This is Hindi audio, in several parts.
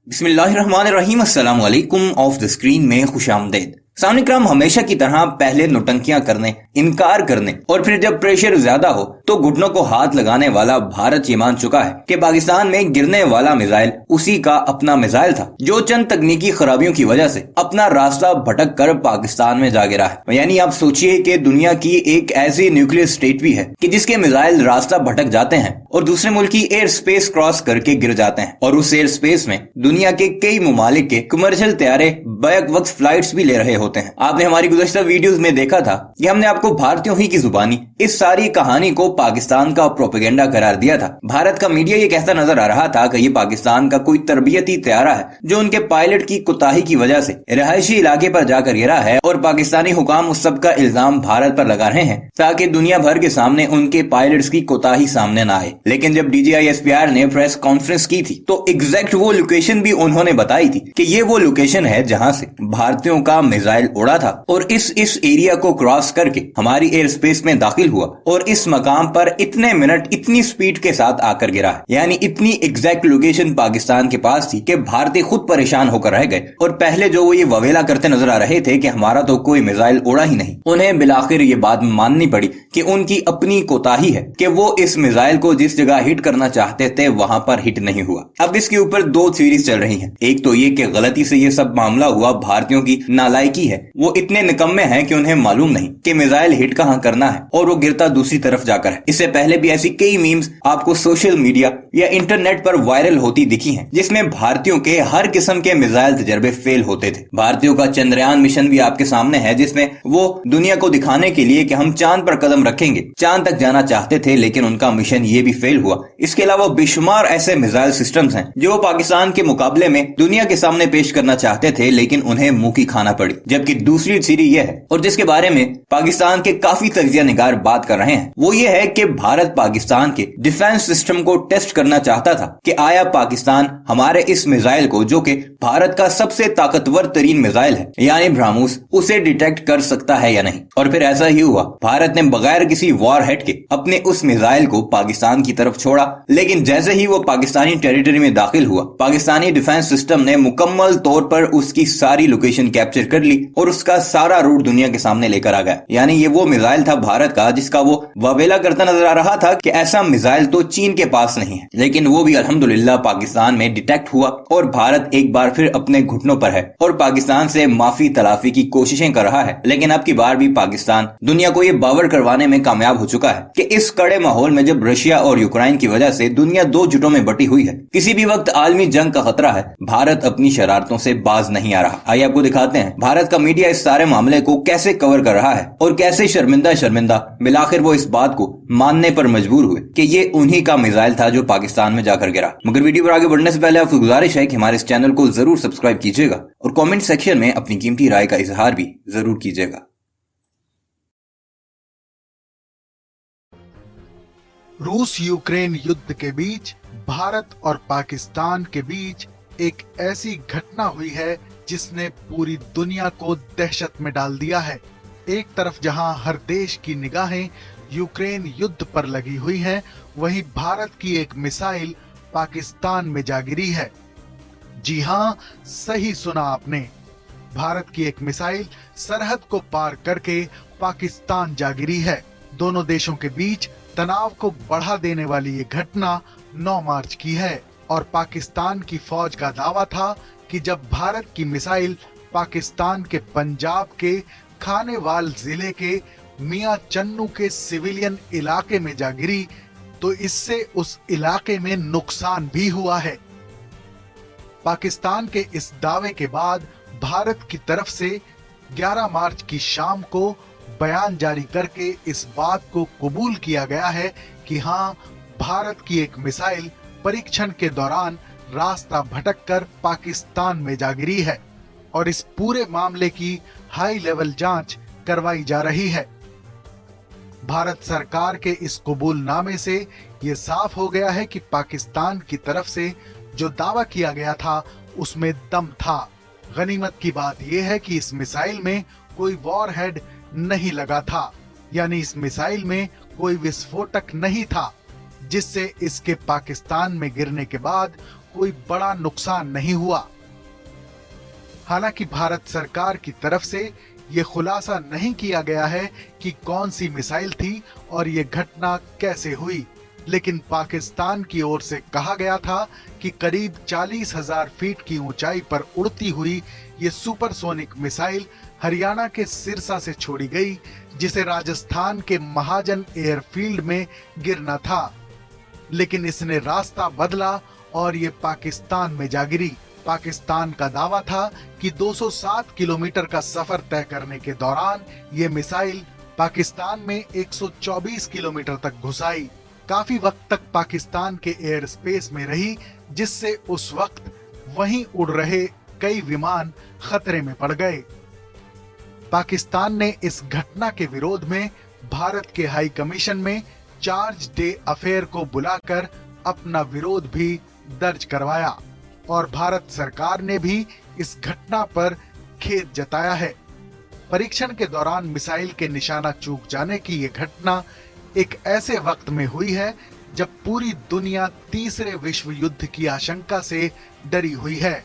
बिस्मिल्लाहिर्रहमानिर्रहीम अस्सलाम वालेकुम ऑफ द स्क्रीन में खुशामदीद। सामने कराम, हमेशा की तरह पहले नौटंकियां करने, इनकार करने और फिर जब प्रेशर ज्यादा हो तो घुटनों को हाथ लगाने वाला भारत ये मान चुका है कि पाकिस्तान में गिरने वाला मिसाइल उसी का अपना मिसाइल था, जो चंद तकनीकी खराबियों की वजह से अपना रास्ता भटक कर पाकिस्तान में जा गिरा है। यानी आप सोचिए कि दुनिया की एक ऐसी न्यूक्लियर स्टेट भी है कि जिसके मिसाइल रास्ता भटक जाते हैं और दूसरे मुल्क की एयर स्पेस क्रॉस करके गिर जाते हैं, और उस एयर स्पेस में दुनिया के कई ममालिक के कमर्शियल तैयारे बैक वक्त फ्लाइट्स भी ले रहे होते हैं। आपने हमारी गुज़श्ता वीडियोस में देखा था कि हमने आपको भारतीयों ही की जुबानी इस सारी कहानी को पाकिस्तान का प्रोपेगेंडा करार दिया था। भारत का मीडिया ये कहता नजर आ रहा था कि ये पाकिस्तान का कोई तरबियती तैयारा है जो उनके पायलट की कोताही की वजह से रिहायशी इलाके पर जाकर गिरा है, और पाकिस्तानी हुकाम उस सब का इल्जाम भारत पर लगा रहे हैं ताकि दुनिया भर के सामने उनके पायलट्स की कोताही सामने न आए। लेकिन जब DGISPR ने प्रेस कॉन्फ्रेंस की थी तो एग्जैक्ट वो लोकेशन भी उन्होंने बताई थी कि ये वो लोकेशन है जहां से भारतीयों का मिसाइल उड़ा था और इस एरिया को क्रॉस करके हमारी एयर स्पेस में दाखिल हुआ और इस मकाम पर इतने मिनट इतनी स्पीड के साथ आकर गिरा है। यानी इतनी एग्जैक्ट लोकेशन पाकिस्तान के पास थी कि भारतीय खुद परेशान होकर रह गए, और पहले जो वो ये ववेला करते नजर आ रहे थे कि हमारा तो कोई मिसाइल उड़ा ही नहीं, उन्हें बिलाखिर ये बात माननी पड़ी कि उनकी अपनी कोताही है कि वो इस मिसाइल को जिस जगह हिट करना चाहते थे वहां पर हिट नहीं हुआ। अब इसके ऊपर दो थ्योरीज चल रही हैं। एक तो ये कि गलती से ये सब मामला हुआ, भारतीयों की नालायकी है, वो इतने निकम्मे हैं कि उन्हें मालूम नहीं कि मिसाइल हिट कहां करना है और वो गिरता दूसरी तरफ जाकर है। इससे पहले भी ऐसी कई मीम्स आपको सोशल मीडिया या इंटरनेट पर वायरल होती दिखी हैं जिसमें भारतीयों के हर किस्म के मिसाइल तजर्बे फेल होते थे। भारतीयों का चंद्रयान मिशन भी आपके सामने है जिसमें वो दुनिया को दिखाने के लिए कि हम चांद पर कदम रखेंगे, चांद तक जाना चाहते थे, लेकिन उनका मिशन ये भी फेल हुआ। इसके अलावा बेशुमार ऐसे मिसाइल सिस्टम्स हैं जो पाकिस्तान के मुकाबले में दुनिया के सामने पेश करना चाहते थे, लेकिन उन्हें मुंह की खाना पड़ी। जबकि दूसरी थ्योरी यह है, और जिसके बारे में पाकिस्तान के काफी तजिया निगार बात कर रहे हैं, वो ये है कि भारत पाकिस्तान के डिफेंस सिस्टम को टेस्ट करना चाहता था कि आया पाकिस्तान हमारे इस मिसाइल को, जो कि भारत का सबसे ताकतवर तरीन मिसाइल है यानी ब्रह्मोस, उसे डिटेक्ट कर सकता है या नहीं। और फिर ऐसा ही हुआ। भारत ने बगैर किसी वॉर हेड के अपने उस मिसाइल को पाकिस्तान की तरफ छोड़ा, लेकिन जैसे ही वो पाकिस्तानी टेरिटरी में दाखिल हुआ, पाकिस्तानी डिफेंस सिस्टम ने मुकम्मल तौर पर उसकी सारी लोकेशन कैप्चर कर ली और उसका सारा रूट दुनिया के सामने लेकर आ गया। यानी ये वो मिसाइल था भारत का जिसका वो वावेला करता नजर आ रहा था कि ऐसा मिसाइल तो चीन के पास नहीं है, लेकिन वो भी अल्हम्दुलिल्लाह पाकिस्तान में डिटेक्ट हुआ और भारत एक बार फिर अपने घुटनों पर है और पाकिस्तान से माफी तलाफी की कोशिशें कर रहा है। लेकिन अब की बार भी पाकिस्तान दुनिया को ये बावर करवाने में कामयाब हो चुका है कि इस कड़े माहौल में जब रशिया और यूक्रेन की वजह से दुनिया दो जुटों में बटी हुई है, किसी भी वक्त आलमी जंग का खतरा है, भारत अपनी शरारतों से बाज नहीं आ रहा। आइए आपको दिखाते हैं भारत का मीडिया इस सारे मामले को कैसे कवर कर रहा है और कैसे शर्मिंदा बिलाखिर वो इस बात को मानने पर मजबूर हुए कि ये उन्हीं का मिसाइल था जो पाकिस्तान में जाकर गिरा। मगर वीडियो पर आगे बढ़ने से पहले आपको गुजारिश है कि हमारे इस चैनल को जरूर सब्सक्राइब कीजिएगा और कमेंट सेक्शन में अपनी कीमती राय का इजहार भी जरूर कीजिएगा। रूस यूक्रेन युद्ध के बीच भारत और पाकिस्तान के बीच एक ऐसी घटना हुई है जिसने पूरी दुनिया को दहशत में डाल दिया है। एक तरफ जहां हर देश की निगाहें यूक्रेन युद्ध पर लगी हुई हैं, वहीं भारत की एक मिसाइल पाकिस्तान में जा गिरी है। जी हां, सही सुना आपने, भारत की एक मिसाइल सरहद को पार करके पाकिस्तान जा गिरी है। दोनों देशों के बीच तनाव को बढ़ा देने वाली ये घटना 9 मार्च की है और पाकिस्तान की फौज का दावा था कि जब भारत की मिसाइल पाकिस्तान के पंजाब के खानेवाल जिले के मियां चन्नू के सिविलियन इलाके में जा गिरी तो इससे उस इलाके में नुकसान भी हुआ है। पाकिस्तान के इस दावे के बाद भारत की तरफ से 11 मार्च की शाम को बयान जारी करके इस बात को कबूल किया गया है कि हां, भारत की एक मिसाइल परीक्षण के दौरान रास्ता भटककर पाकिस्तान में जा गिरी है और इस पूरे मामले की हाई लेवल जांच करवाई जा रही है। भारत सरकार के इस कबूलनामे से यह साफ हो गया है कि पाकिस्तान की तरफ से जो दावा किया गया था उसमें दम था। गनीमत की बात यह है कि इस मिसाइल में कोई वॉर हेड नहीं लगा था, यानी इस मिसाइल में कोई विस्फोटक नहीं था। जिससे इसके पाकिस्तान में गिरने के बाद कोई बड़ा नुकसान नहीं हुआ। हालांकि भारत सरकार की तरफ से ये खुलासा नहीं किया गया है कि कौन सी मिसाइल थी और ये घटना कैसे हुई, लेकिन पाकिस्तान की ओर से कहा गया था कि करीब 40,000 फीट की ऊंचाई पर उड़ती हुई ये सुपरसोनिक मिसाइल हरियाणा के सिरसा से छोड़ी गई, जिसे राजस्थान के महाजन एयरफील्ड में गिरना था, लेकिन इसने रास्ता बदला और ये पाकिस्तान में जा गिरी। पाकिस्तान का दावा था कि 207 किलोमीटर का सफर तय करने के दौरान ये मिसाइल पाकिस्तान में 124 किलोमीटर तक घुस आई। काफी वक्त तक पाकिस्तान के एयर स्पेस में रही, जिससे उस वक्त वहीं उड़ रहे कई विमान खतरे में पड़ गए। पाकिस्तान ने इस घटना के विरोध में भारत के हाई कमीशन में चार्ज डे अफेयर को बुलाकर अपना विरोध भी दर्ज करवाया और भारत सरकार ने भी इस घटना पर खेद जताया है। परीक्षण के दौरान मिसाइल के निशाना चूक जाने की ये घटना एक ऐसे वक्त में हुई है जब पूरी दुनिया तीसरे विश्व युद्ध की आशंका से डरी हुई है।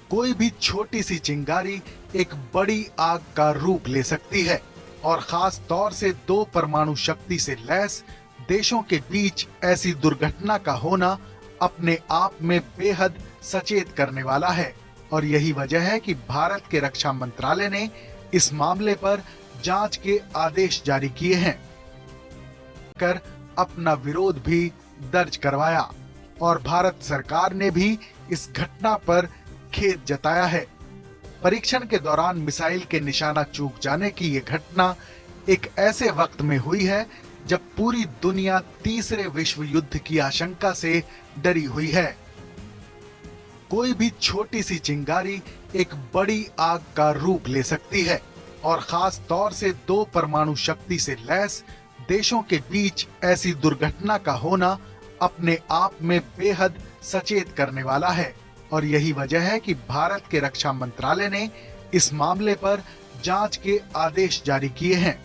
कोई भी छोटी सी चिंगारी एक बड़ी आग का रूप ले सकती है और खास तौर से दो परमाणु शक्ति से लैस देशों के बीच ऐसी दुर्घटना का होना अपने आप में बेहद सचेत करने वाला है और यही वजह है कि भारत के रक्षा मंत्रालय ने इस मामले पर जांच के आदेश जारी किए हैं, कर अपना विरोध भी दर्ज करवाया और भारत सरकार ने भी इस घटना पर खेद जताया है। परीक्षण के दौरान मिसाइल के निशाना चूक जाने की ये घटना एक ऐसे वक्त में हुई है जब पूरी दुनिया तीसरे विश्व युद्ध की आशंका से डरी हुई है। कोई भी छोटी सी चिंगारी एक बड़ी आग का रूप ले सकती है और खास तौर से दो परमाणु शक्ति से लैस देशों के बीच ऐसी दुर्घटना का होना अपने आप में बेहद सचेत करने वाला है और यही वजह है कि भारत के रक्षा मंत्रालय ने इस मामले पर जांच के आदेश जारी किए हैं।